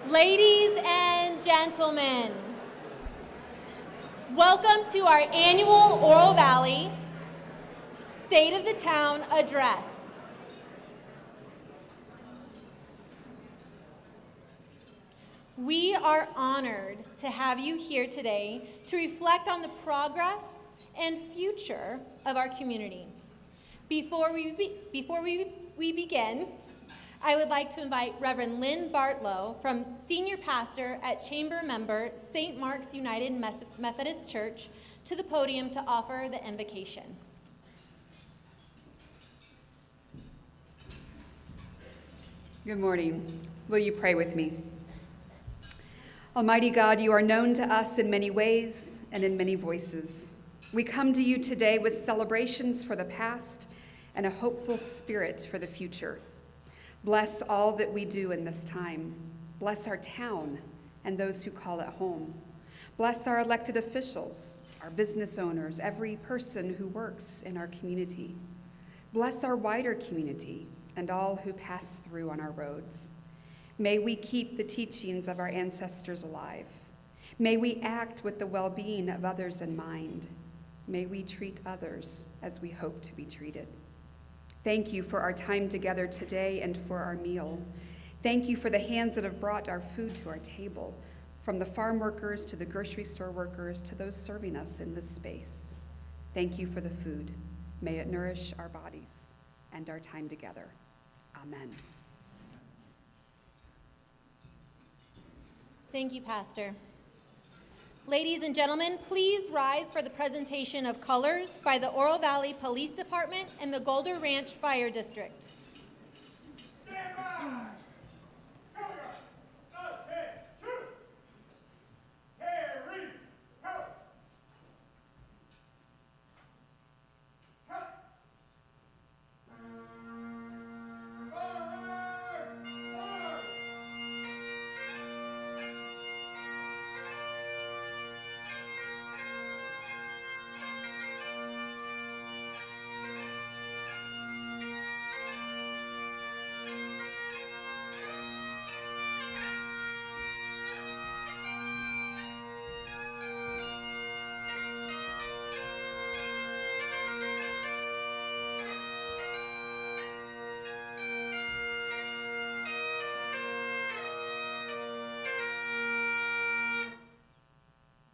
Ladies and gentlemen, welcome to our annual Oro Valley State of the Town Address. We are honored to have you here today to reflect on the progress and future of our community. Before we begin, I would like to invite Reverend Lynn Bartlow, from Senior Pastor at Chamber Member St. Mark's United Methodist Church, to the podium to offer the invocation. Good morning. Will you pray with me? Almighty God, you are known to us in many ways and in many voices. We come to you today with celebrations for the past and a hopeful spirit for the future. Bless all that we do in this time. Bless our town and those who call it home. Bless our elected officials, our business owners, every person who works in our community. Bless our wider community and all who pass through on our roads. May we keep the teachings of our ancestors alive. May we act with the well-being of others in mind. May we treat others as we hope to be treated. Thank you for our time together today and for our meal. Thank you for the hands that have brought our food to our table, from the farm workers to the grocery store workers to those serving us in this space. Thank you for the food. May it nourish our bodies and our time together. Amen. Thank you, Pastor. Ladies and gentlemen, please rise for the presentation of colors by the Oro Valley Police Department and the Golder Ranch Fire District.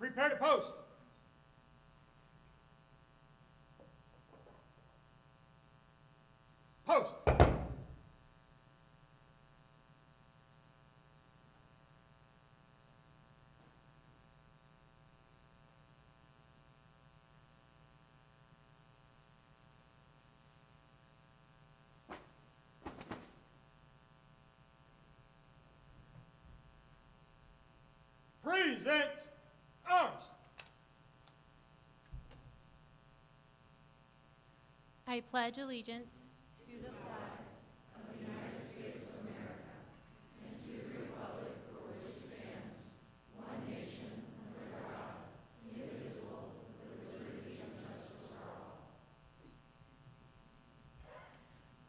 Prepare to post. Post. Present arms. I pledge allegiance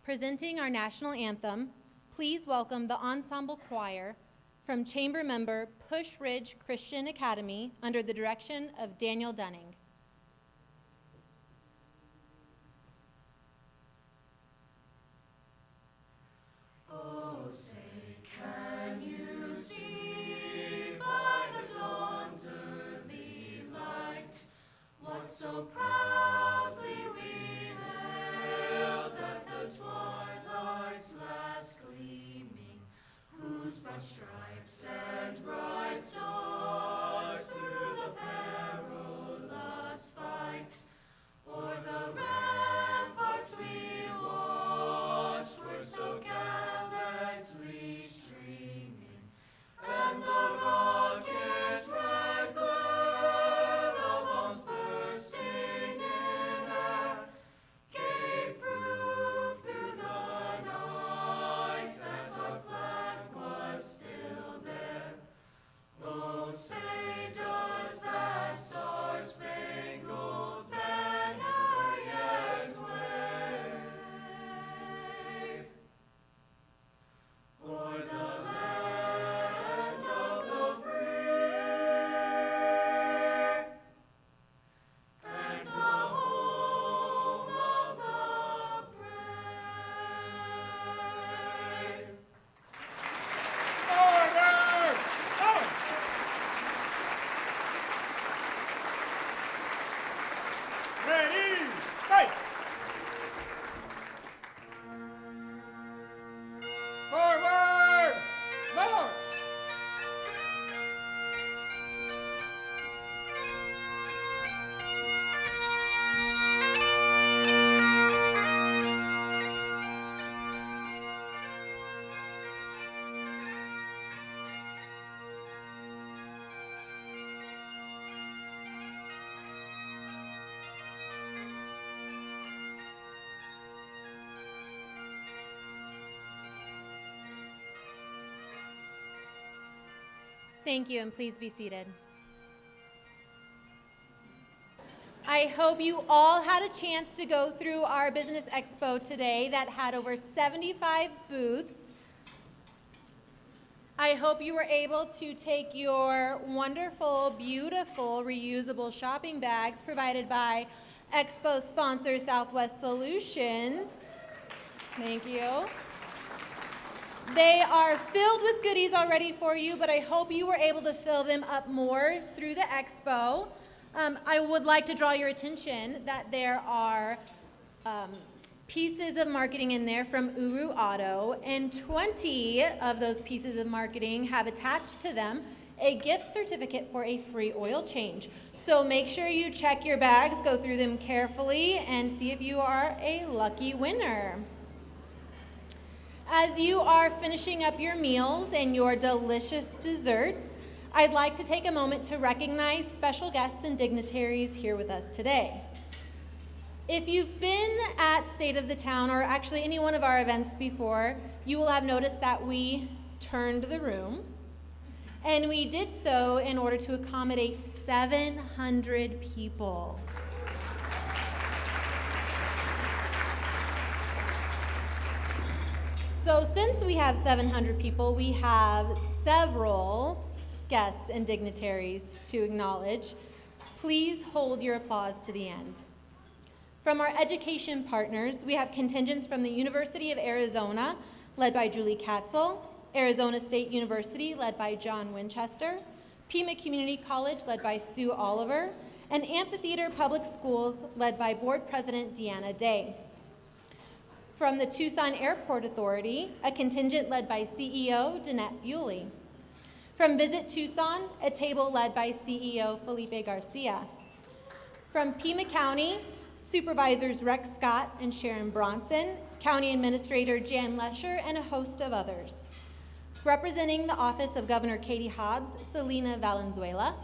Presenting our national anthem, please welcome the ensemble choir from Chamber Member Push Ridge Christian Academy under the direction of Daniel Dunning. Oh, say, can you see by the dawn's early light what so proudly we hailed at the twilight's last gleaming, whose broad stripes and bright stars through the perilous fight o'er the ramparts we watched were so gallantly streaming, and the rocket's red glare, the bombs bursting in air, gave proof through the night that our flag was still there. Oh, say Thank you, and please be seated. I hope you all had a chance to go through our Business Expo today that had over 75 booths. I hope you were able to take your wonderful, beautiful, reusable shopping bags provided by Expo sponsor Southwest Solutions. Thank you. They are filled with goodies already for you, but I hope you were able to fill them up more through the expo. I would like to draw your attention that there are pieces of marketing in there from Uru Auto, and 20 of those pieces of marketing have attached to them a gift certificate for a free oil change. So make sure you check your bags, go through them carefully, and see if you are a lucky winner. As you are finishing up your meals and your delicious desserts, I'd like to take a moment to recognize special guests and dignitaries here with us today. If you've been at State of the Town, or actually any one of our events before, you will have noticed that we turned the room, and we did so in order to accommodate 700 people. So since we have 700 people, we have several guests and dignitaries to acknowledge. Please hold your applause to the end. From our education partners, we have contingents from the University of Arizona, led by Julie Katzel, Arizona State University, led by John Winchester, Pima Community College, led by Sue Oliver, and Amphitheater Public Schools, led by Board President Deanna Day. From the Tucson Airport Authority, a contingent led by CEO Danette Bewley. From Visit Tucson, a table led by CEO Felipe Garcia. From Pima County, Supervisors Rex Scott and Sharon Bronson, County Administrator Jan Lesher, and a host of others. Representing the Office of Governor Katie Hobbs, Selena Valenzuela.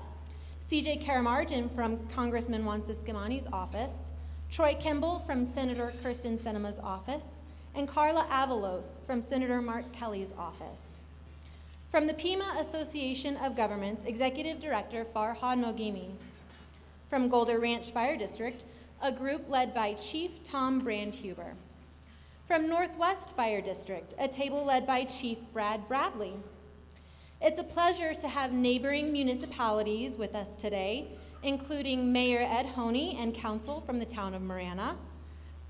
CJ Karamarjan from Congressman Juan Ciscomani's office. Troy Kimball from Senator Kirsten Sinema's office. And Carla Avalos from Senator Mark Kelly's office. From the Pima Association of Governments, Executive Director Farhad Mogimi. From Golder Ranch Fire District, a group led by Chief Tom Brandhuber. From Northwest Fire District, a table led by Chief Brad Bradley. It's a pleasure to have neighboring municipalities with us today, including Mayor Ed Honey and Council from the town of Marana,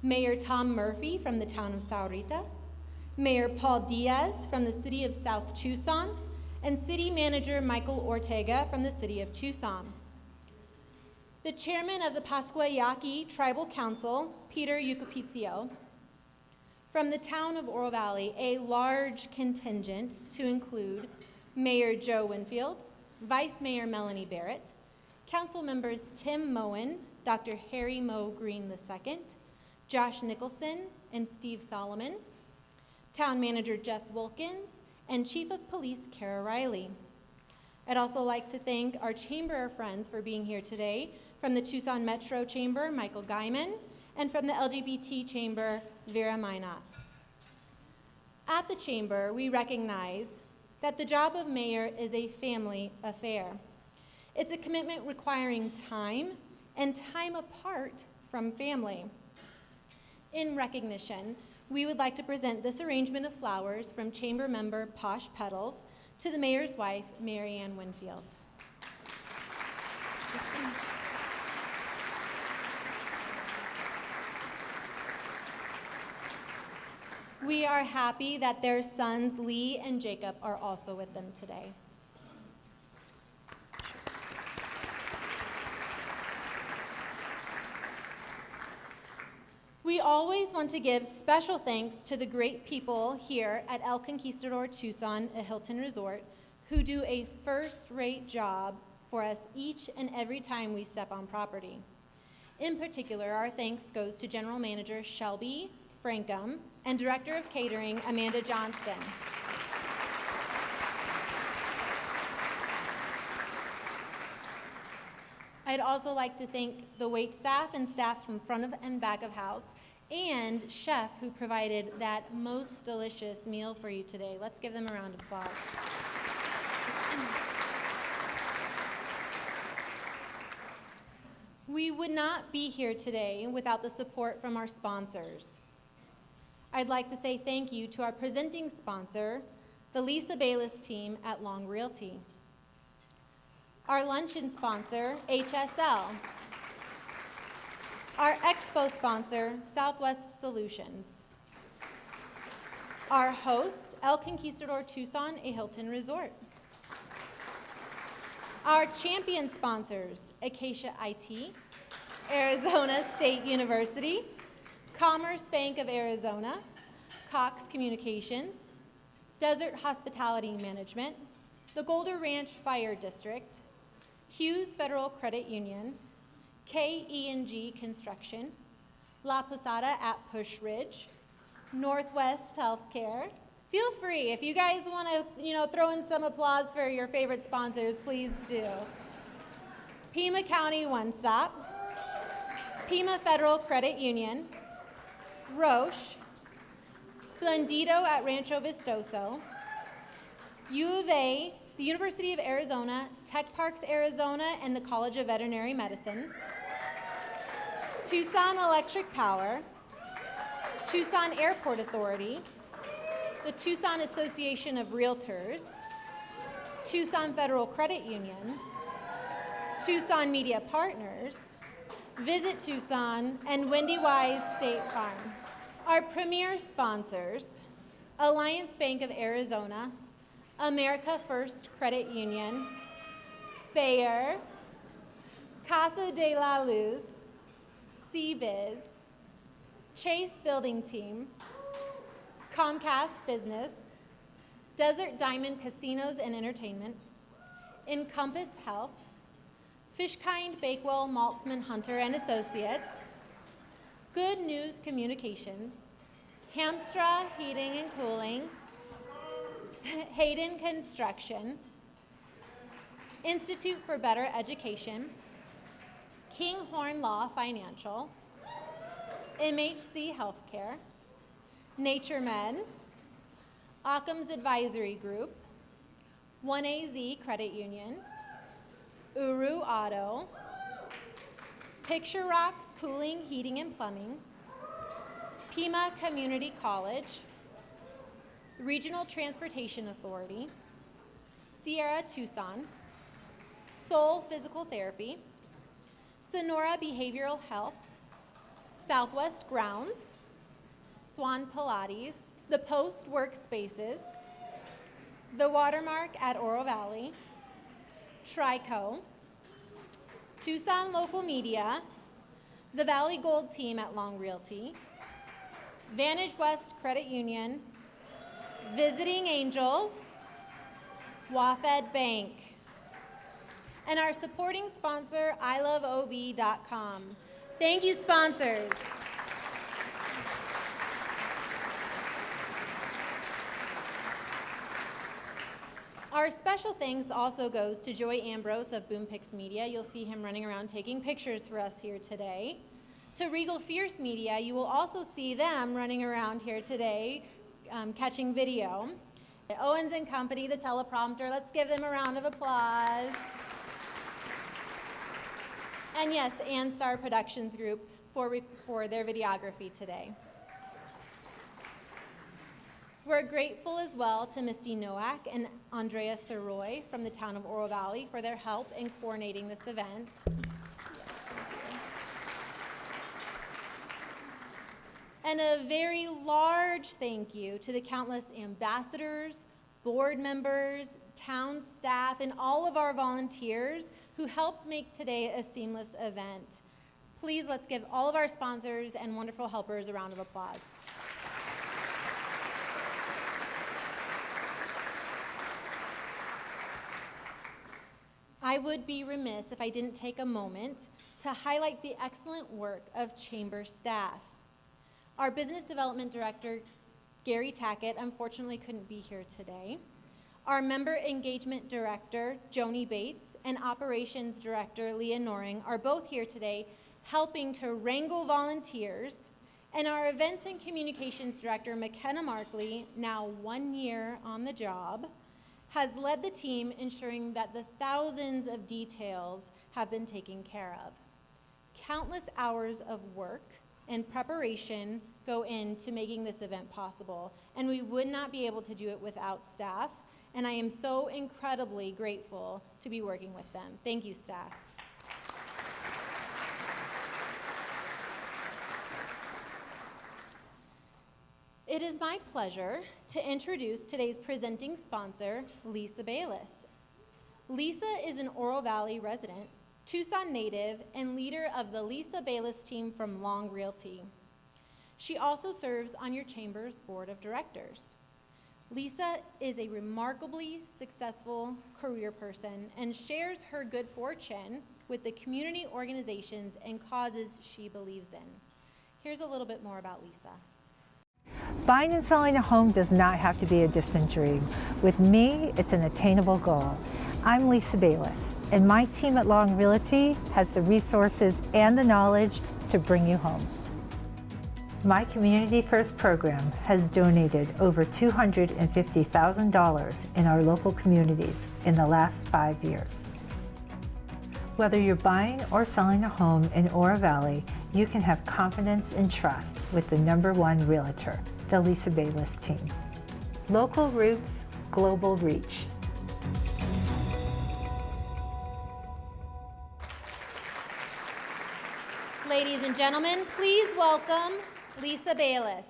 Mayor Tom Murphy from the town of Saurita, Mayor Paul Diaz from the city of South Tucson, and City Manager Michael Ortega from the city of Tucson. The chairman of the Pascua Yaqui Tribal Council, Peter Yucapicio. From the town of Oro Valley, a large contingent to include Mayor Joe Winfield, Vice Mayor Melanie Barrett, Council members Tim Moen, Dr. Harry Moe Green II, Josh Nicholson, and Steve Solomon, Town Manager Jeff Wilkins, and Chief of Police Kara Riley. I'd also like to thank our Chamber of Friends for being here today, from the Tucson Metro Chamber, Michael Guyman, and from the LGBT Chamber, Vera Minot. At the Chamber, we recognize that the job of mayor is a family affair. It's a commitment requiring time and time apart from family. In recognition, we would like to present this arrangement of flowers from Chamber member Posh Petals to the mayor's wife, Mary Ann Winfield. We are happy that their sons, Lee and Jacob, are also with them today. We always want to give special thanks to the great people here at El Conquistador Tucson, a Hilton Resort, who do a first-rate job for us each and every time we step on property. In particular, our thanks goes to General Manager Shelby Frankum and Director of Catering Amanda Johnston. I'd also like to thank the wait staff and staffs from front of and back of house, and chef who provided that most delicious meal for you today. Let's give them a round of applause. would not be here today without the support from our sponsors. I'd like to say thank you to our presenting sponsor, the Lisa Bayless team at Long Realty. Our luncheon sponsor, HSL. Our expo sponsor, Southwest Solutions. Our host, El Conquistador Tucson, a Hilton Resort. Our champion sponsors, Acacia IT, Arizona State University, Commerce Bank of Arizona, Cox Communications, Desert Hospitality Management, the Golder Ranch Fire District, Hughes Federal Credit Union, KE&G Construction, La Posada at Push Ridge, Northwest Healthcare. Feel free, if you guys want to, throw in some applause for your favorite sponsors, please do. Pima County One Stop, Pima Federal Credit Union, Roche, Splendido at Rancho Vistoso, U of A, the University of Arizona, Tech Parks, Arizona, and the College of Veterinary Medicine, Tucson Electric Power, Tucson Airport Authority, the Tucson Association of Realtors, Tucson Federal Credit Union, Tucson Media Partners, Visit Tucson, and Wendy Wise State Farm. Our premier sponsors, Alliance Bank of Arizona, America First Credit Union, Bayer, Casa de la Luz, CBiz, Chase Building Team, Comcast Business, Desert Diamond Casinos and Entertainment, Encompass Health, Fishkind Bakewell Maltzman Hunter and Associates, Good News Communications, Hamstra Heating and Cooling, Hayden Construction, Institute for Better Education, Kinghorn Law Financial, MHC Healthcare, NatureMed, Occam's Advisory Group, 1AZ Credit Union, Uru Auto, Picture Rocks Cooling, Heating, and Plumbing, Pima Community College, Regional Transportation Authority, Sierra Tucson, Soul Physical Therapy, Sonora Behavioral Health, Southwest Grounds, Swan Pilates, The Post Workspaces, The Watermark at Oro Valley, Trico, Tucson Local Media, the Valley Gold Team at Long Realty, Vantage West Credit Union, Visiting Angels, WaFd Bank, and our supporting sponsor, iloveov.com. Thank you, sponsors. Our special thanks also goes to Joey Ambrose of Boom Pix Media. You'll see him running around taking pictures for us here today. To Regal Fierce Media, you will also see them running around here today, catching video. Owens & Company, the teleprompter, let's give them a round of applause. And yes, Anstar Productions Group for their videography today. We're grateful as well to Misty Nowak and Andrea Soroy from the town of Oro Valley for their help in coordinating this event. And a very large thank you to the countless ambassadors, board members, town staff, and all of our volunteers who helped make today a seamless event. Please let's give all of our sponsors and wonderful helpers a round of applause. I would be remiss if I didn't take a moment to highlight the excellent work of chamber staff. Our Business Development Director, Gary Tackett, unfortunately couldn't be here today. Our Member Engagement Director, Joni Bates, and Operations Director, Leah Noring, are both here today helping to wrangle volunteers. And our Events and Communications Director, McKenna Markley, now 1 year on the job, has led the team ensuring that the thousands of details have been taken care of. Countless hours of work and preparation go into making this event possible, and we would not be able to do it without staff, and I am so incredibly grateful to be working with them. Thank you, staff. It is my pleasure to introduce today's presenting sponsor, Lisa Bayless. Lisa is an Oro Valley resident, Tucson native, and leader of the Lisa Bayless team from Long Realty. She also serves on your chamber's board of directors. Lisa is a remarkably successful career person and shares her good fortune with the community organizations and causes she believes in. Here's a little bit more about Lisa. Buying and selling a home does not have to be a distant dream. With me, it's an attainable goal. I'm Lisa Bayless, and my team at Long Realty has the resources and the knowledge to bring you home. My Community First program has donated over $250,000 in our local communities in the last 5 years. Whether you're buying or selling a home in Oro Valley, you can have confidence and trust with the #1 realtor, the Lisa Bayless team. Local roots, global reach. Ladies and gentlemen, please welcome Lisa Bayless.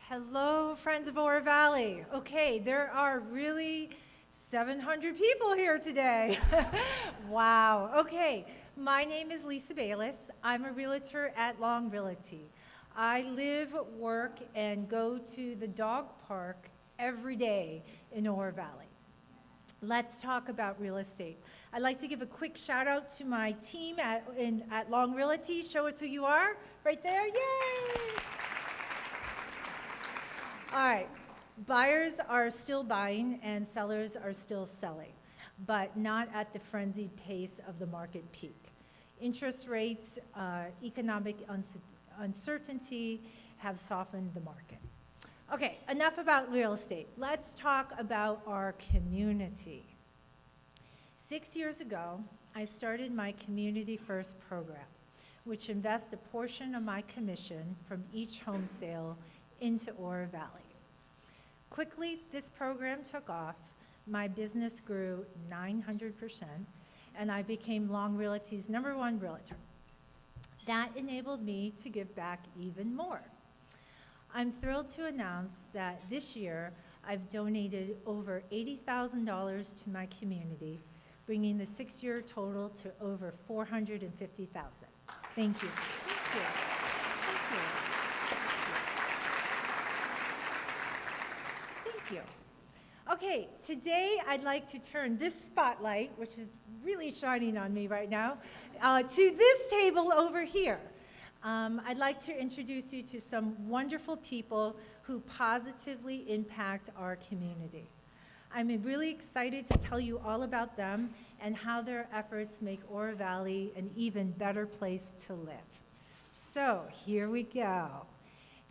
Hello, friends of Oro Valley. Okay, there are really 700 people here today. Wow. Okay, my name is Lisa Bayless. I'm a realtor at Long Realty. I live, work, and go to the dog park every day in Oro Valley. Let's talk about real estate. I'd like to give a quick shout out to my team at Long Realty. Show us who you are. Right there. Yay! All right, buyers are still buying and sellers are still selling, but not at the frenzied pace of the market peak. Interest rates, economic uncertainty have softened the market. Okay, enough about real estate. Let's talk about our community. 6 years ago, I started my Community First program, which invests a portion of my commission from each home sale into Oro Valley. Quickly, this program took off. My business grew 900%, and I became Long Realty's #1 realtor. That enabled me to give back even more. I'm thrilled to announce that this year, I've donated over $80,000 to my community, bringing the 6-year total to over $450,000. Thank you. Thank you. Thank you. Thank you. Okay, today I'd like to turn this spotlight, which is really shining on me right now, to this table over here. I'd like to introduce you to some wonderful people who positively impact our community. I'm really excited to tell you all about them and how their efforts make Oro Valley an even better place to live. So here we go.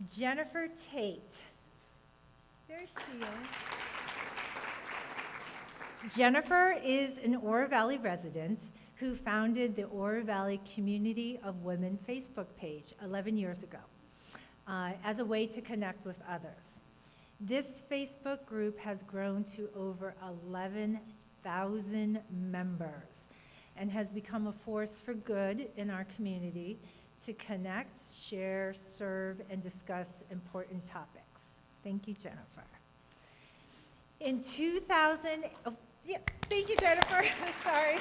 Jennifer Tate. There she is. Jennifer is an Oro Valley resident who founded the Oro Valley Community of Women Facebook page 11 years ago as a way to connect with others. This Facebook group has grown to over 11,000 members and has become a force for good in our community to connect, share, serve, and discuss important topics. Thank you, Jennifer. In 2000, oh, yes, thank you, Jennifer. Sorry.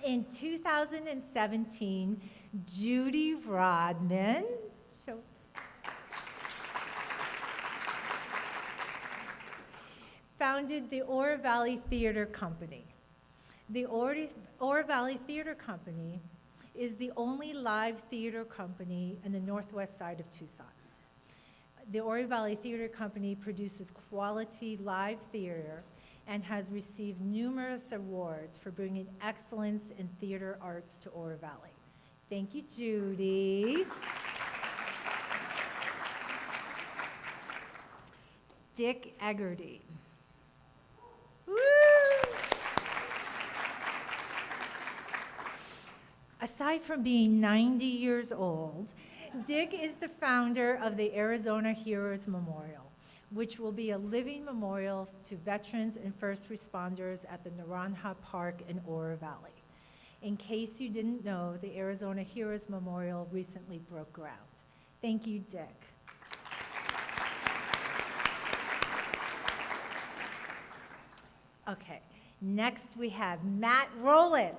In 2017, Judy Rodman founded the Oro Valley Theater Company. The Oro Valley Theater Company is the only live theater company in the northwest side of Tucson. The Oro Valley Theater Company produces quality live theater and has received numerous awards for bringing excellence in theater arts to Oro Valley. Thank you, Judy. Dick Eggerty. Woo! Aside from being 90 years old, Dick is the founder of the Arizona Heroes Memorial, which will be a living memorial to veterans and first responders at the Naranja Park in Oro Valley. In case you didn't know, the Arizona Heroes Memorial recently broke ground. Thank you, Dick. Okay, next we have Matt Rowland.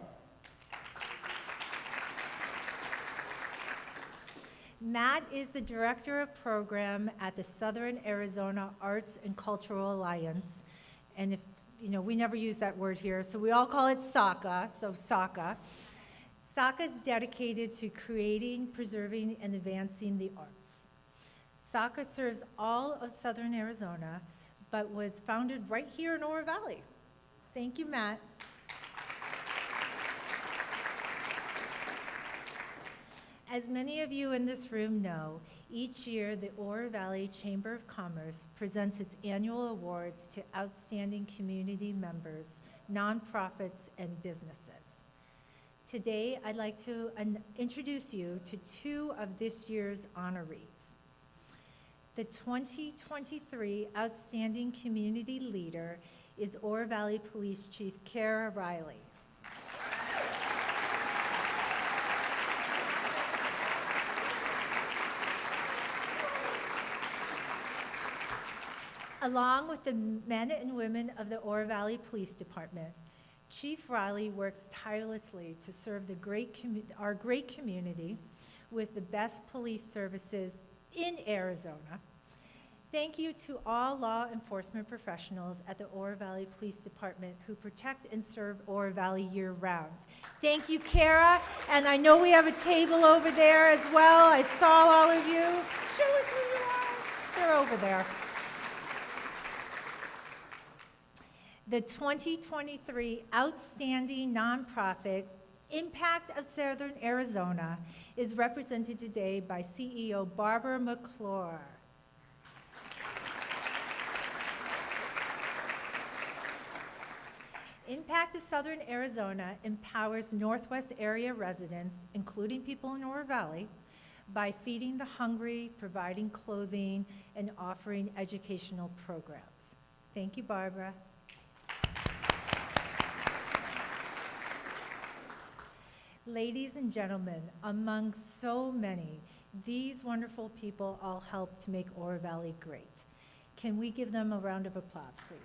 Matt is the Director of Program at the Southern Arizona Arts and Cultural Alliance. And if, you know, we never use that word here, so we all call it SACA, so SACA. SACA is dedicated to creating, preserving, and advancing the arts. SACA serves all of Southern Arizona, but was founded right here in Oro Valley. Thank you, Matt. As many of you in this room know, each year the Oro Valley Chamber of Commerce presents its annual awards to outstanding community members, nonprofits, and businesses. Today, I'd like to introduce you to two of this year's honorees. The 2023 Outstanding Community Leader is Oro Valley Police Chief Kara Riley. Along with the men and women of the Oro Valley Police Department, Chief Riley works tirelessly to serve our great community with the best police services in Arizona. Thank you to all law enforcement professionals at the Oro Valley Police Department who protect and serve Oro Valley year-round. Thank you, Kara, and I know we have a table over there as well. I saw all of you. Show us who you are. They're over there. The 2023 Outstanding Nonprofit Impact of Southern Arizona is represented today by CEO Barbara McClure. Impact of Southern Arizona empowers Northwest area residents, including people in Oro Valley, by feeding the hungry, providing clothing, and offering educational programs. Thank you, Barbara. Ladies and gentlemen, among so many, these wonderful people all help to make Oro Valley great. Can we give them a round of applause, please?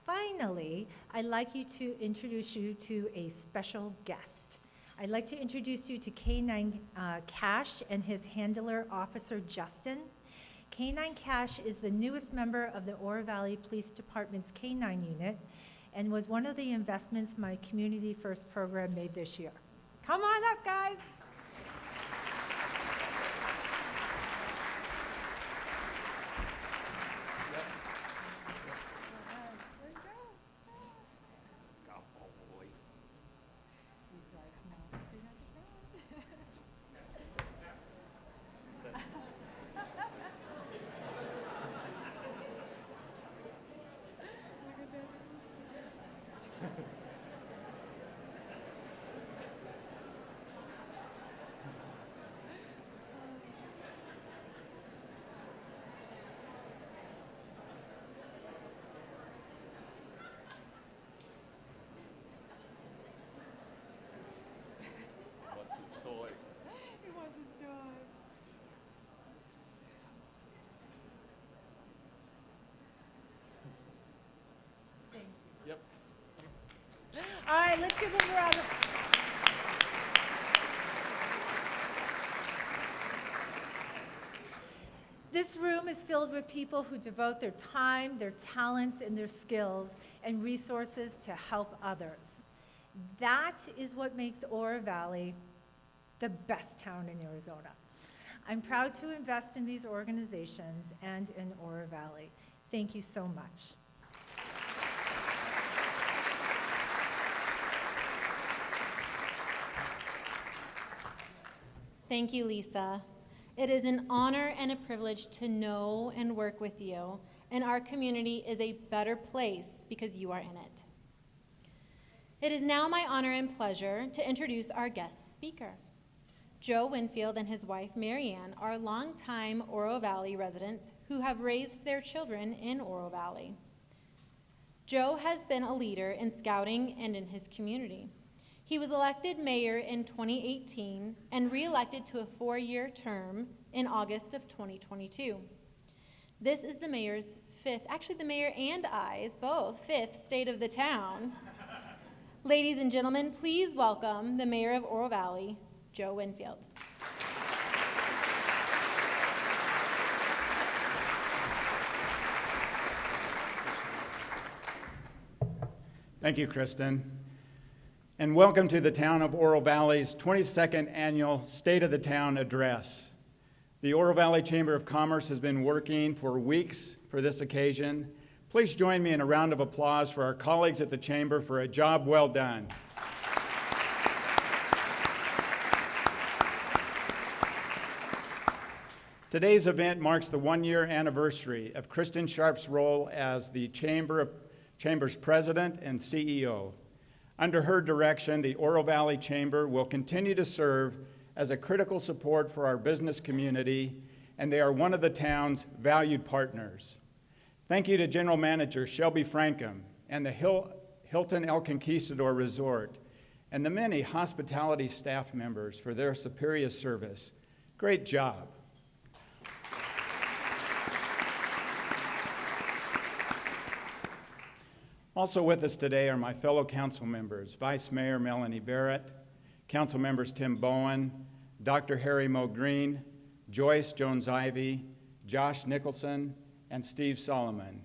Finally, I'd like to introduce you to a special guest. I'd like to introduce you to K9 Cash and his handler, Officer Justin. K9 Cash is the newest member of the Oro Valley Police Department's K9 unit and was one of the investments my Community First program made this year. Come on up, guys. All right, let's give them a round of. This room is filled with people who devote their time, their talents, and their skills and resources to help others. That is what makes Oro Valley the best town in Arizona. I'm proud to invest in these organizations and in Oro Valley. Thank you so much. Thank you, Lisa. It is an honor and a privilege to know and work with you, and our community is a better place because you are in it. It is now my honor and pleasure to introduce our guest speaker. Joe Winfield and his wife, Marianne, are longtime Oro Valley residents who have raised their children in Oro Valley. Joe has been a leader in scouting and in his community. He was elected mayor in 2018 and re-elected to a 4-year term in August of 2022. This is the mayor's the mayor and I's both fifth state of the town. Ladies and gentlemen, please welcome the mayor of Oro Valley, Joe Winfield. Thank you, Kristen. And welcome to the town of Oro Valley's 22nd annual State of the Town address. The Oro Valley Chamber of Commerce has been working for weeks for this occasion. Please join me in a round of applause for our colleagues at the Chamber for a job well done. Today's event marks the 1-year anniversary of Kristen Sharp's role as the Chamber's president and CEO. Under her direction, the Oro Valley Chamber will continue to serve as a critical support for our business community, and they are one of the town's valued partners. Thank you to General Manager Shelby Frankham and the Hilton El Conquistador Resort, and the many hospitality staff members for their superior service. Great job. Also with us today are my fellow council members, Vice Mayor Melanie Barrett, Council members Tim Bowen, Dr. Harry Moe Green, Joyce Jones-Ivy, Josh Nicholson, and Steve Solomon.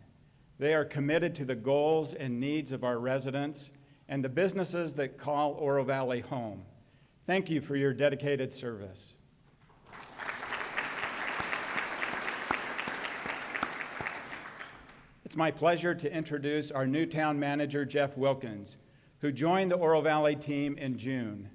They are committed to the goals and needs of our residents and the businesses that call Oro Valley home. Thank you for your dedicated service. It's my pleasure to introduce our new town manager, Jeff Wilkins, who joined the Oro Valley team in June.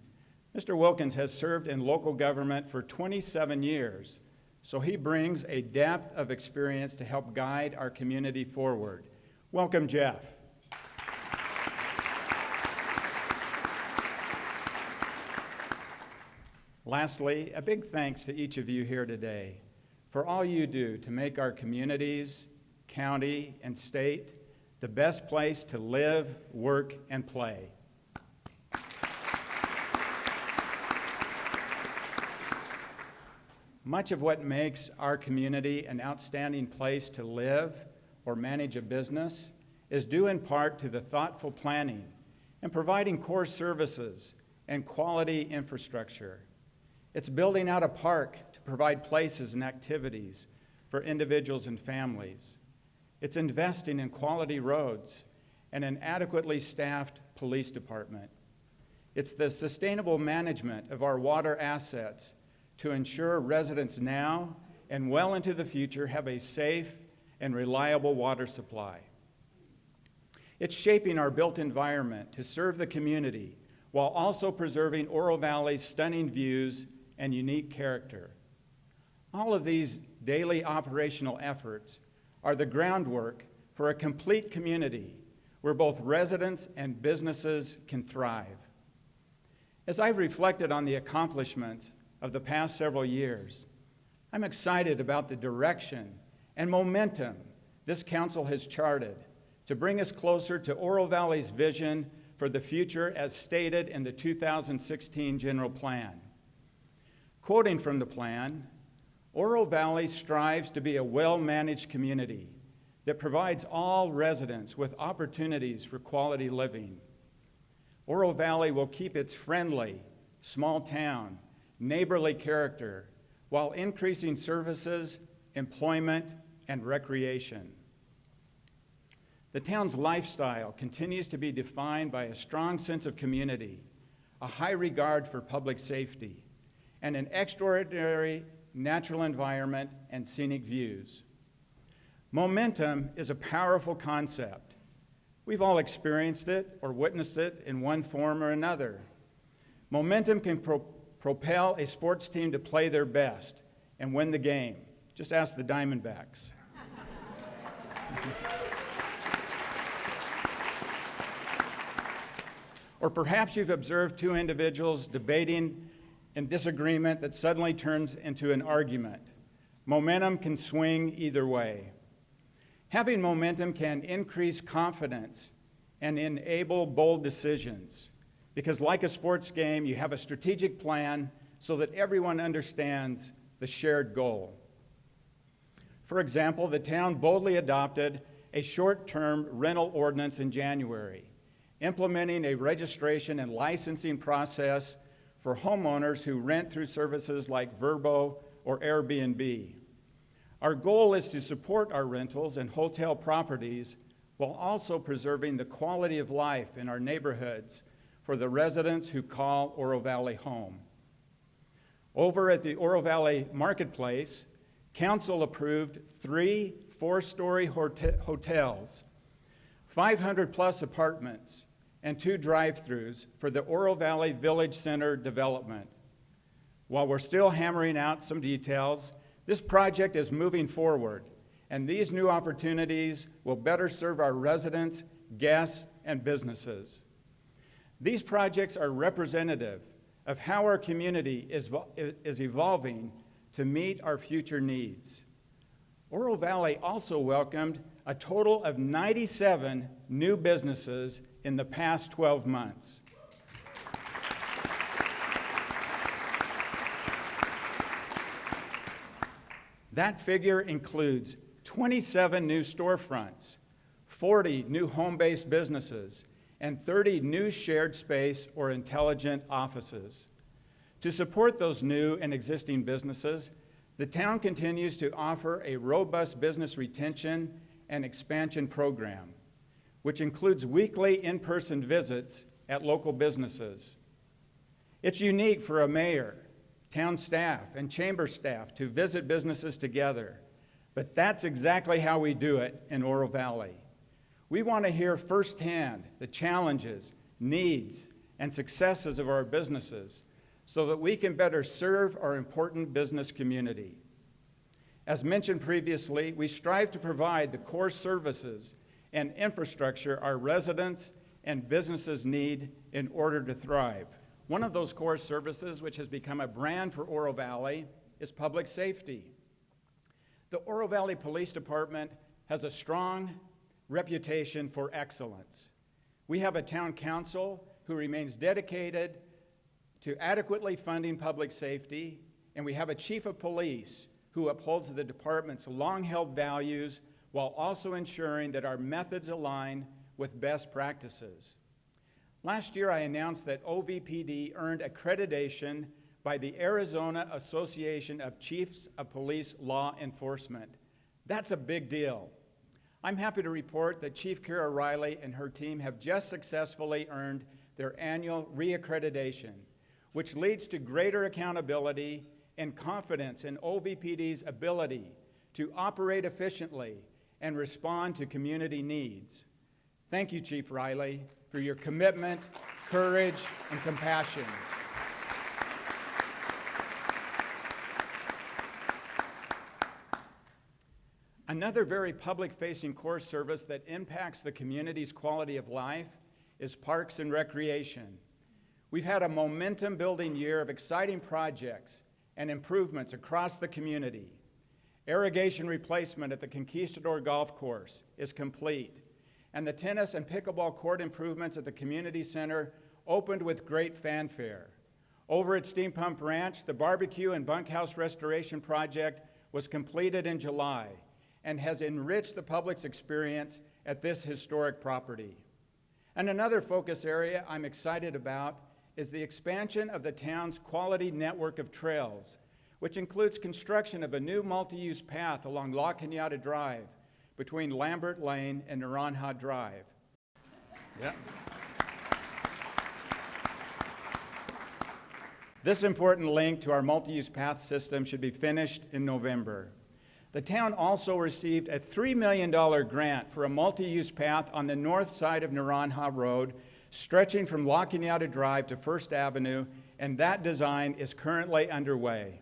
Mr. Wilkins has served in local government for 27 years, so he brings a depth of experience to help guide our community forward. Welcome, Jeff. Lastly, a big thanks to each of you here today for all you do to make our communities, county, and state the best place to live, work, and play. Much of what makes our community an outstanding place to live or manage a business is due in part to the thoughtful planning and providing core services and quality infrastructure. It's building out a park to provide places and activities for individuals and families. It's investing in quality roads and an adequately staffed police department. It's the sustainable management of our water assets to ensure residents now and well into the future have a safe and reliable water supply. It's shaping our built environment to serve the community while also preserving Oro Valley's stunning views and unique character. All of these daily operational efforts are the groundwork for a complete community where both residents and businesses can thrive. As I've reflected on the accomplishments of the past several years, I'm excited about the direction and momentum this council has charted to bring us closer to Oro Valley's vision for the future as stated in the 2016 General Plan. Quoting from the plan, Oro Valley strives to be a well-managed community that provides all residents with opportunities for quality living. Oro Valley will keep its friendly, small town, neighborly character while increasing services, employment, and recreation. The town's lifestyle continues to be defined by a strong sense of community, a high regard for public safety, and an extraordinary natural environment and scenic views. Momentum is a powerful concept. We've all experienced it or witnessed it in one form or another. Momentum can propel a sports team to play their best and win the game. Just ask the Diamondbacks. Or perhaps you've observed two individuals debating in disagreement that suddenly turns into an argument. Momentum can swing either way. Having momentum can increase confidence and enable bold decisions, because like a sports game, you have a strategic plan so that everyone understands the shared goal. For example, the town boldly adopted a short-term rental ordinance in January, implementing a registration and licensing process for homeowners who rent through services like Vrbo or Airbnb. Our goal is to support our rentals and hotel properties while also preserving the quality of life in our neighborhoods for the residents who call Oro Valley home. Over at the Oro Valley Marketplace, Council approved 3 four-story hotels, 500-plus apartments, and 2 drive-thrus for the Oro Valley Village Center development. While we're still hammering out some details, this project is moving forward, and these new opportunities will better serve our residents, guests, and businesses. These projects are representative of how our community is evolving to meet our future needs. Oro Valley also welcomed a total of 97 new businesses in the past 12 months. That figure includes 27 new storefronts, 40 new home-based businesses, and 30 new shared space or intelligent offices. To support those new and existing businesses, the town continues to offer a robust business retention and expansion program, which includes weekly in-person visits at local businesses. It's unique for a mayor, town staff, and chamber staff to visit businesses together, but that's exactly how we do it in Oro Valley. We want to hear firsthand the challenges, needs, and successes of our businesses so that we can better serve our important business community. As mentioned previously, we strive to provide the core services and infrastructure our residents and businesses need in order to thrive. One of those core services, which has become a brand for Oro Valley, is public safety. The Oro Valley Police Department has a strong reputation for excellence. We have a town council who remains dedicated to adequately funding public safety, and we have a chief of police who upholds the department's long-held values while also ensuring that our methods align with best practices. Last year, I announced that OVPD earned accreditation by the Arizona Association of Chiefs of Police Law Enforcement. That's a big deal. I'm happy to report that Chief Kara Riley and her team have just successfully earned their annual reaccreditation, which leads to greater accountability and confidence in OVPD's ability to operate efficiently and respond to community needs. Thank you, Chief Riley, for your commitment, courage, and compassion. Another very public-facing core service that impacts the community's quality of life is Parks and Recreation. We've had a momentum-building year of exciting projects and improvements across the community. Irrigation replacement at the Conquistador Golf Course is complete, and the tennis and pickleball court improvements at the community center opened with great fanfare. Over at Steam Pump Ranch, the barbecue and bunkhouse restoration project was completed in July and has enriched the public's experience at this historic property. And another focus area I'm excited about is the expansion of the town's quality network of trails, which includes construction of a new multi-use path along La Cañada Drive between Lambert Lane and Naranja Drive. Yeah. This important link to our multi-use path system should be finished in November. The town also received a $3 million grant for a multi-use path on the north side of Naranja Road, stretching from La Cañada Drive to First Avenue and that design is currently underway.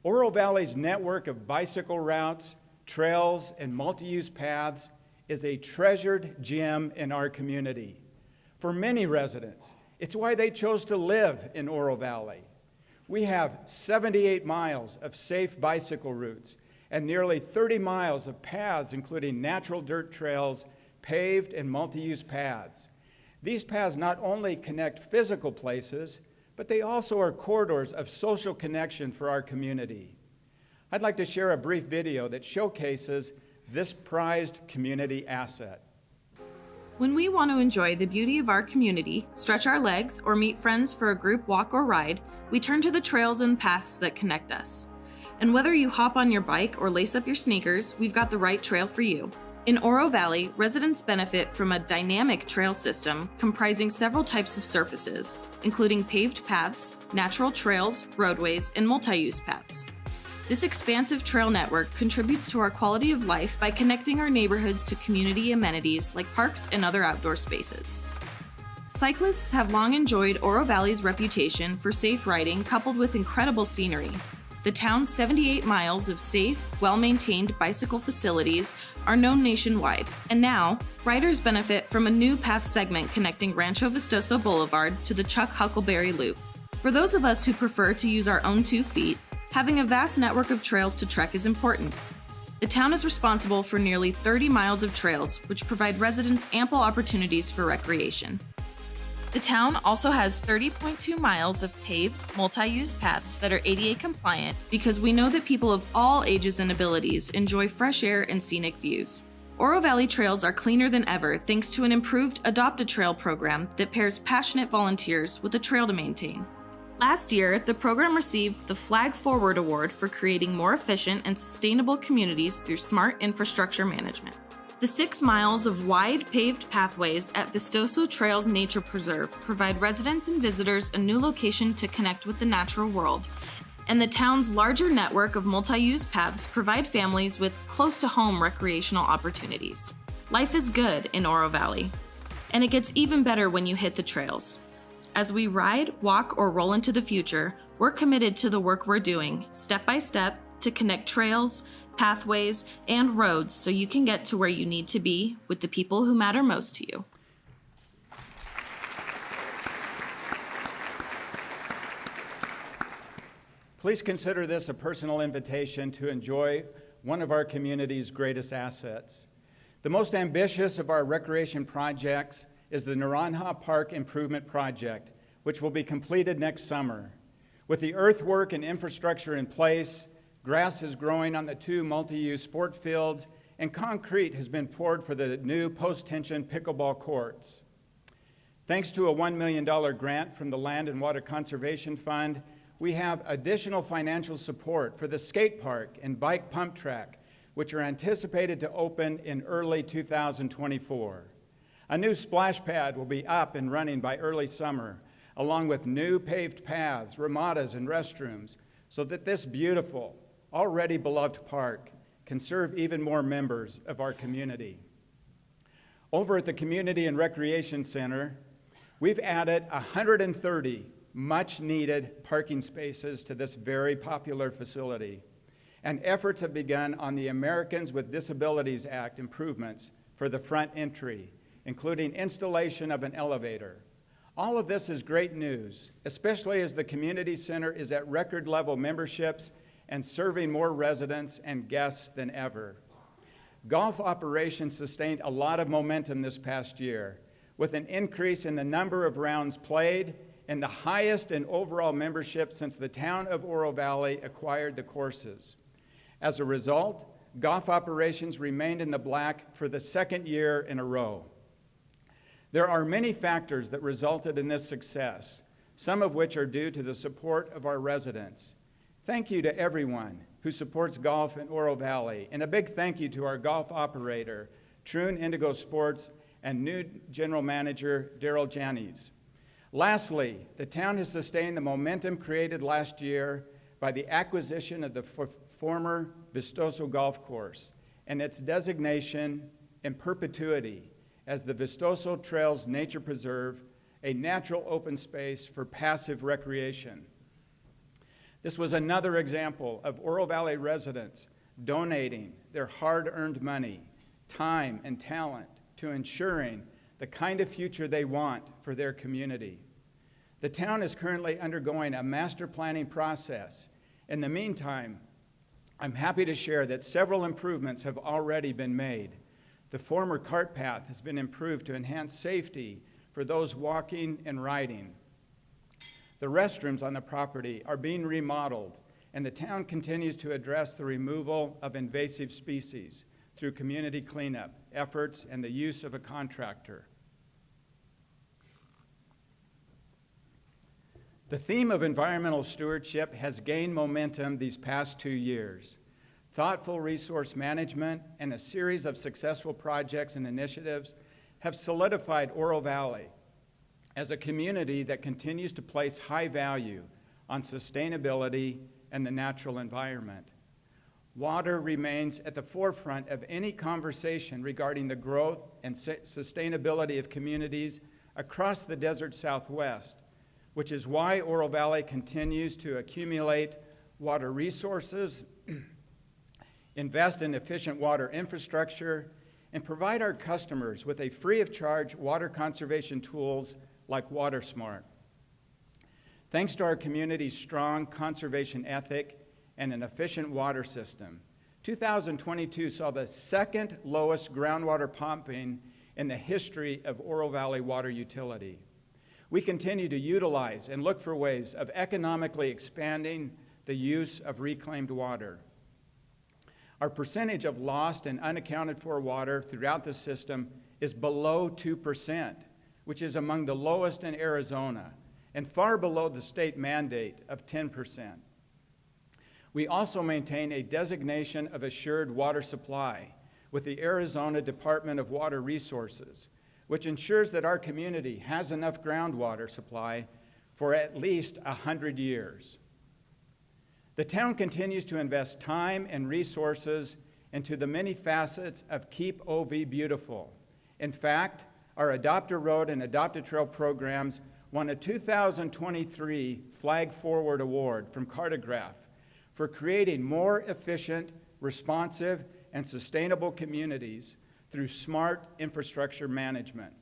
Oro Valley's network of bicycle routes, trails, and multi-use paths is a treasured gem in our community. For many residents, it's why they chose to live in Oro Valley. We have 78 miles of safe bicycle routes and nearly 30 miles of paths, including natural dirt trails, paved and multi-use paths. These paths not only connect physical places, but they also are corridors of social connection for our community. I'd like to share a brief video that showcases this prized community asset. When we want to enjoy the beauty of our community, stretch our legs, or meet friends for a group walk or ride, we turn to the trails and paths that connect us. And whether you hop on your bike or lace up your sneakers, we've got the right trail for you. In Oro Valley, residents benefit from a dynamic trail system comprising several types of surfaces, including paved paths, natural trails, roadways, and multi-use paths. This expansive trail network contributes to our quality of life by connecting our neighborhoods to community amenities like parks and other outdoor spaces. Cyclists have long enjoyed Oro Valley's reputation for safe riding coupled with incredible scenery. The town's 78 miles of safe, well-maintained bicycle facilities are known nationwide, and now, riders benefit from a new path segment connecting Rancho Vistoso Boulevard to the Chuck Huckleberry Loop. For those of us who prefer to use our own 2 feet, having a vast network of trails to trek is important. The town is responsible for nearly 30 miles of trails, which provide residents ample opportunities for recreation. The town also has 30.2 miles of paved, multi-use paths that are ADA compliant because we know that people of all ages and abilities enjoy fresh air and scenic views. Oro Valley trails are cleaner than ever thanks to an improved Adopt a Trail program that pairs passionate volunteers with a trail to maintain. Last year, the program received the Flag Forward Award for creating more efficient and sustainable communities through smart infrastructure management. The 6 miles of wide paved pathways at Vistoso Trails Nature Preserve provide residents and visitors a new location to connect with the natural world, and the town's larger network of multi-use paths provide families with close-to-home recreational opportunities. Life is good in Oro Valley, and it gets even better when you hit the trails. As we ride, walk, or roll into the future, we're committed to the work we're doing, step by step, to connect trails, pathways, and roads so you can get to where you need to be with the people who matter most to you. Please consider this a personal invitation to enjoy one of our community's greatest assets. The most ambitious of our recreation projects is the Naranja Park Improvement Project, which will be completed next summer. With the earthwork and infrastructure in place, grass is growing on the 2 multi-use sport fields, and concrete has been poured for the new post-tension pickleball courts. Thanks to a $1 million grant from the Land and Water Conservation Fund, we have additional financial support for the skate park and bike pump track, which are anticipated to open in early 2024. A new splash pad will be up and running by early summer, along with new paved paths, ramadas, and restrooms, so that this beautiful, already beloved park can serve even more members of our community. Over at the Community and Recreation Center, we've added 130 much-needed parking spaces to this very popular facility, and efforts have begun on the Americans with Disabilities Act improvements for the front entry, including installation of an elevator. All of this is great news, especially as the community center is at record-level memberships and serving more residents and guests than ever. Golf operations sustained a lot of momentum this past year, with an increase in the number of rounds played and the highest in overall membership since the town of Oro Valley acquired the courses. As a result, golf operations remained in the black for the 2nd year in a row. There are many factors that resulted in this success, some of which are due to the support of our residents. Thank you to everyone who supports golf in Oro Valley, and a big thank you to our golf operator, Troon Indigo Sports, and new general manager, Daryl Jannys. Lastly, the town has sustained the momentum created last year by the acquisition of the former Vistoso Golf Course and its designation in perpetuity as the Vistoso Trails Nature Preserve a natural open space for passive recreation. This was another example of Oro Valley residents donating their hard-earned money, time, and talent to ensuring the kind of future they want for their community. The town is currently undergoing a master planning process. In the meantime, I'm happy to share that several improvements have already been made. The former cart path has been improved to enhance safety for those walking and riding. The restrooms on the property are being remodeled, and the town continues to address the removal of invasive species through community cleanup efforts and the use of a contractor. The theme of environmental stewardship has gained momentum these past 2 years. Thoughtful resource management and a series of successful projects and initiatives have solidified Oro Valley as a community that continues to place high value on sustainability and the natural environment. Water remains at the forefront of any conversation regarding the growth and sustainability of communities across the desert Southwest, which is why Oro Valley continues to accumulate water resources, invest in efficient water infrastructure, and provide our customers with a free-of-charge water conservation tools like WaterSmart. Thanks to our community's strong conservation ethic and an efficient water system, 2022 saw the second lowest groundwater pumping in the history of Oro Valley Water Utility. We continue to utilize and look for ways of economically expanding the use of reclaimed water. Our percentage of lost and unaccounted for water throughout the system is below 2%, which is among the lowest in Arizona and far below the state mandate of 10%. We also maintain a designation of assured water supply with the Arizona Department of Water Resources, which ensures that our community has enough groundwater supply for at least 100 years. The town continues to invest time and resources into the many facets of Keep OV Beautiful. In fact, our Adopt a Road and Adopt a Trail programs won a 2023 Flag Forward Award from Cartograph for creating more efficient, responsive, and sustainable communities through smart infrastructure management.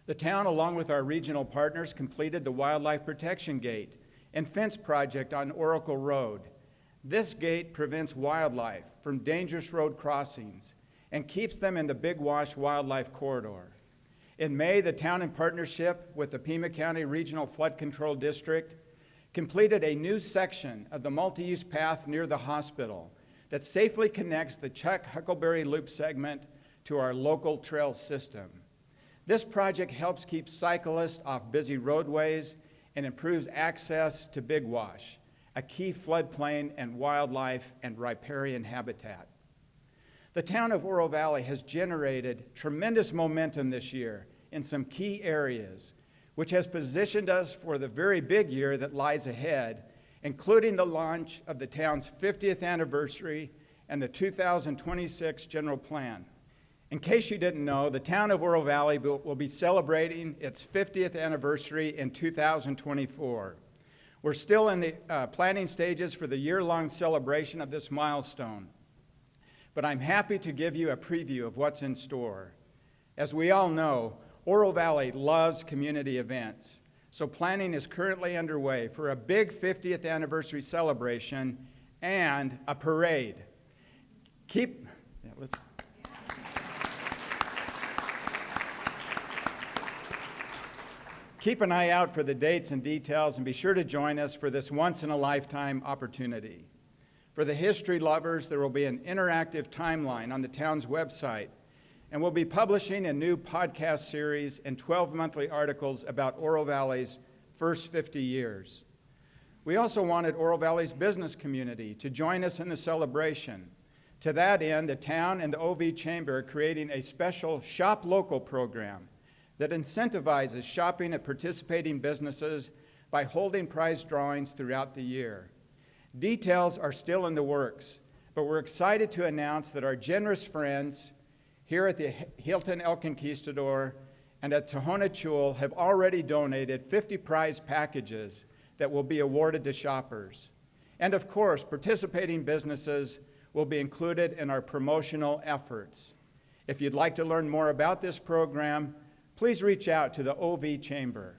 The town, along with our regional partners, completed the Wildlife Protection Gate and fence project on Oracle Road. This gate prevents wildlife from dangerous road crossings and keeps them in the Big Wash Wildlife Corridor. In May, the town, in partnership with the Pima County Regional Flood Control District, completed a new section of the multi-use path near the hospital that safely connects the Chuck Huckleberry Loop segment to our local trail system. This project helps keep cyclists off busy roadways and improves access to Big Wash, a key floodplain and wildlife and riparian habitat. The town of Oro Valley has generated tremendous momentum this year in some key areas, which has positioned us for the very big year that lies ahead, including the launch of the town's 50th anniversary and the 2026 general plan. In case you didn't know, the town of Oro Valley will be celebrating its 50th anniversary in 2024. We're still in the planning stages for the year-long celebration of this milestone, but I'm happy to give you a preview of what's in store. As we all know, Oro Valley loves community events, so planning is currently underway for a big 50th anniversary celebration and a parade. Keep an eye out for the dates and details, and be sure to join us for this once-in-a-lifetime opportunity. For the history lovers, there will be an interactive timeline on the town's website, and we'll be publishing a new podcast series and 12 monthly articles about Oro Valley's first 50 years. We also wanted Oro Valley's business community to join us in the celebration. To that end, the town and the OV Chamber are creating a special Shop Local program that incentivizes shopping at participating businesses by holding prize drawings throughout the year. Details are still in the works, but we're excited to announce that our generous friends here at the Hilton El Conquistador and at Tohono Chul have already donated 50 prize packages that will be awarded to shoppers. And of course, participating businesses will be included in our promotional efforts. If you'd like to learn more about this program, please reach out to the OV Chamber.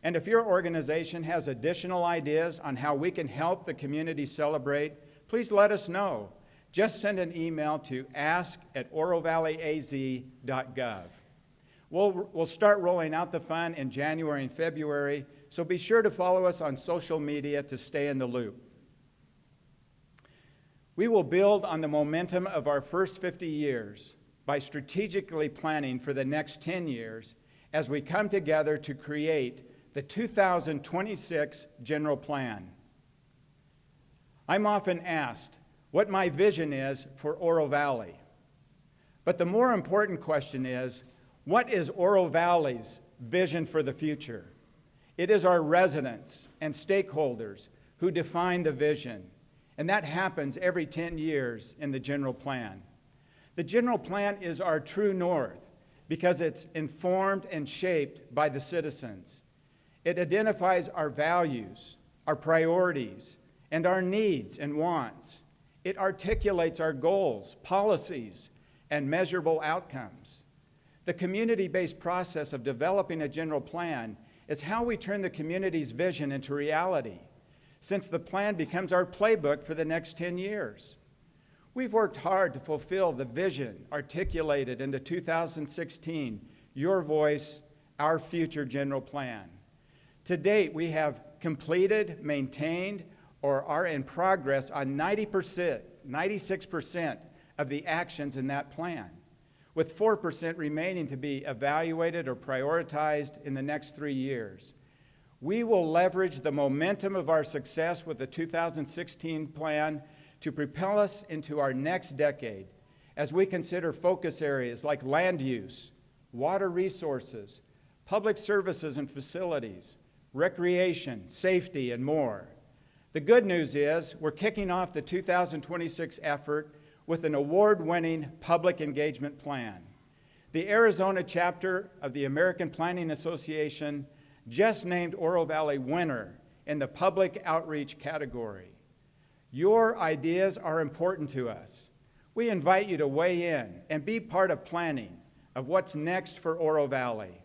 And if your organization has additional ideas on how we can help the community celebrate, please let us know. Just send an email to ask@orovalleyaz.gov. We'll start rolling out the fund in January and February, so be sure to follow us on social media to stay in the loop. We will build on the momentum of our first 50 years by strategically planning for the next 10 years as we come together to create the 2026 General Plan. I'm often asked what my vision is for Oro Valley. But the more important question is, what is Oro Valley's vision for the future? It is our residents and stakeholders who define the vision, and that happens every 10 years in the General Plan. The General Plan is our true north because it's informed and shaped by the citizens. It identifies our values, our priorities, and our needs and wants. It articulates our goals, policies, and measurable outcomes. The community-based process of developing a general plan is how we turn the community's vision into reality, since the plan becomes our playbook for the next 10 years. We've worked hard to fulfill the vision articulated in the 2016 Your Voice, Our Future General Plan. To date, we have completed, maintained, or are in progress on 96% of the actions in that plan, with 4% remaining to be evaluated or prioritized in the next 3 years. We will leverage the momentum of our success with the 2016 plan to propel us into our next decade as we consider focus areas like land use, water resources, public services and facilities, recreation, safety, and more. The good news is we're kicking off the 2026 effort with an award-winning public engagement plan. The Arizona chapter of the American Planning Association just named Oro Valley winner in the public outreach category. Your ideas are important to us. We invite you to weigh in and be part of planning of what's next for Oro Valley.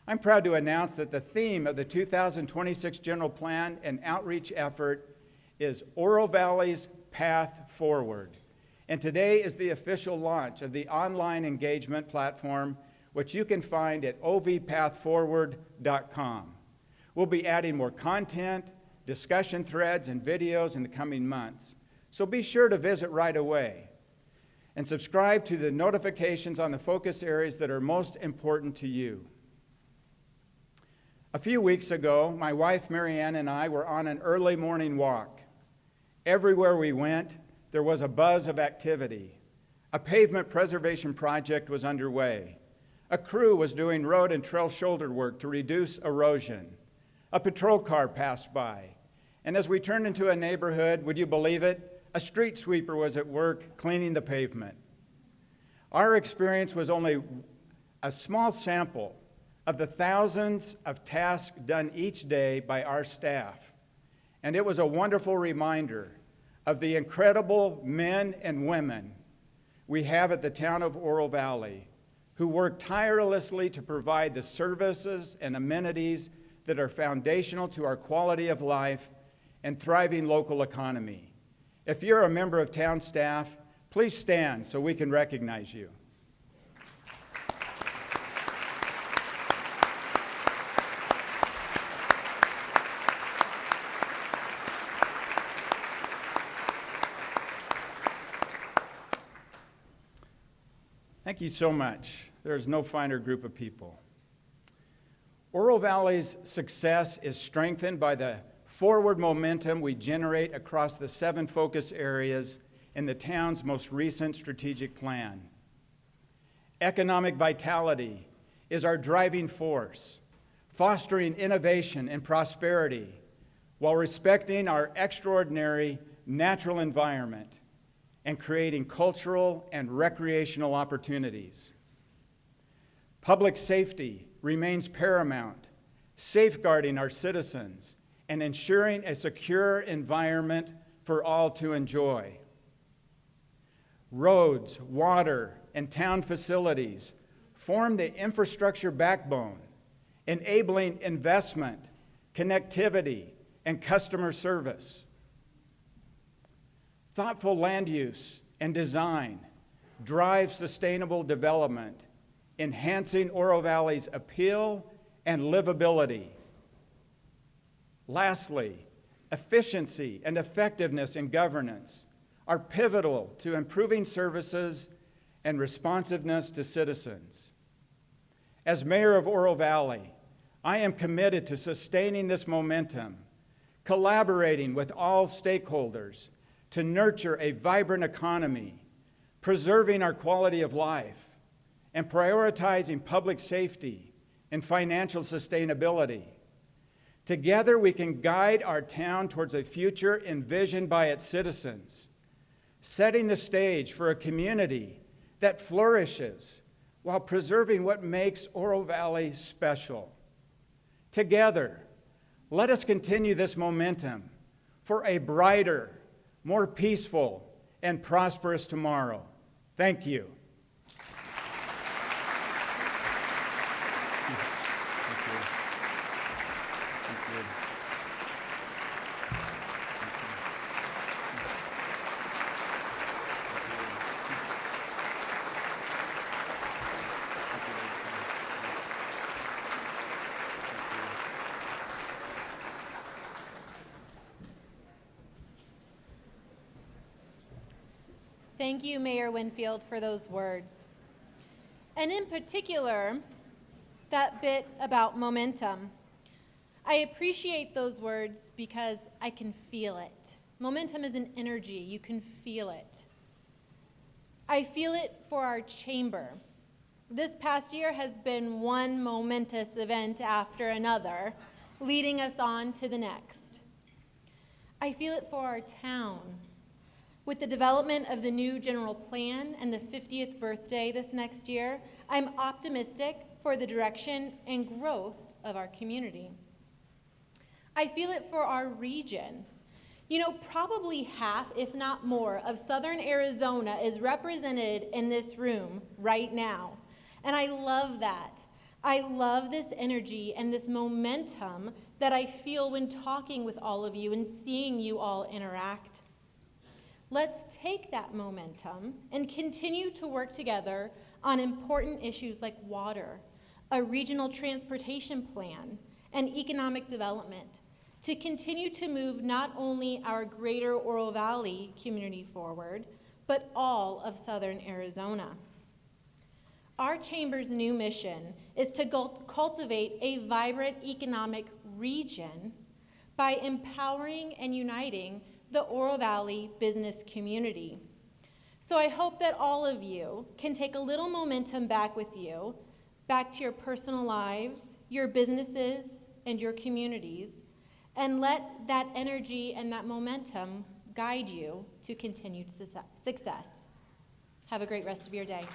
I'm proud to announce that the theme of the 2026 General Plan and outreach effort is Oro Valley's Path Forward. And today is the official launch of the online engagement platform, which you can find at ovpathforward.com. We'll be adding more content, discussion threads, and videos in the coming months, so be sure to visit right away and subscribe to the notifications on the focus areas that are most important to you. A few weeks ago, my wife Marianne and I were on an early morning walk. Everywhere we went, there was a buzz of activity. A pavement preservation project was underway. A crew was doing road and trail shoulder work to reduce erosion. A patrol car passed by. And as we turned into a neighborhood, would you believe it? A street sweeper was at work cleaning the pavement. Our experience was only a small sample of the thousands of tasks done each day by our staff. And it was a wonderful reminder of the incredible men and women we have at the town of Oro Valley who work tirelessly to provide the services and amenities that are foundational to our quality of life and thriving local economy. If you're a member of town staff, please stand so we can recognize you. Thank you so much. There's no finer group of people. Oro Valley's success is strengthened by the forward momentum we generate across the 7 focus areas in the town's most recent strategic plan. Economic vitality is our driving force, fostering innovation and prosperity while respecting our extraordinary natural environment and creating cultural and recreational opportunities. Public safety remains paramount, safeguarding our citizens and ensuring a secure environment for all to enjoy. Roads, water, and town facilities form the infrastructure backbone, enabling investment, connectivity, and customer service. Thoughtful land use and design drive sustainable development, enhancing Oro Valley's appeal and livability. Lastly, efficiency and effectiveness in governance are pivotal to improving services and responsiveness to citizens. As mayor of Oro Valley, I am committed to sustaining this momentum, collaborating with all stakeholders to nurture a vibrant economy, preserving our quality of life, and prioritizing public safety and financial sustainability. Together, we can guide our town towards a future envisioned by its citizens, setting the stage for a community that flourishes while preserving what makes Oro Valley special. Together, let us continue this momentum for a brighter, more peaceful, and prosperous tomorrow. Thank you. Thank you, Mayor Winfield, for those words. And in particular, that bit about momentum. I appreciate those words because I can feel it. Momentum is an energy, you can feel it. I feel it for our chamber. This past year has been one momentous event after another, leading us on to the next. I feel it for our town. With the development of the new general plan and the 50th birthday this next year, I'm optimistic for the direction and growth of our community. I feel it for our region. You know, probably half, if not more, of Southern Arizona is represented in this room right now. And I love that. I love this energy and this momentum that I feel when talking with all of you and seeing you all interact. Let's take that momentum and continue to work together on important issues like water, a regional transportation plan, and economic development to continue to move not only our greater Oro Valley community forward, but all of Southern Arizona. Our chamber's new mission is to cultivate a vibrant economic region by empowering and uniting the Oro Valley business community. So I hope that all of you can take a little momentum back with you, back to your personal lives, your businesses, and your communities, and let that energy and that momentum guide you to continued success. Have a great rest of your day.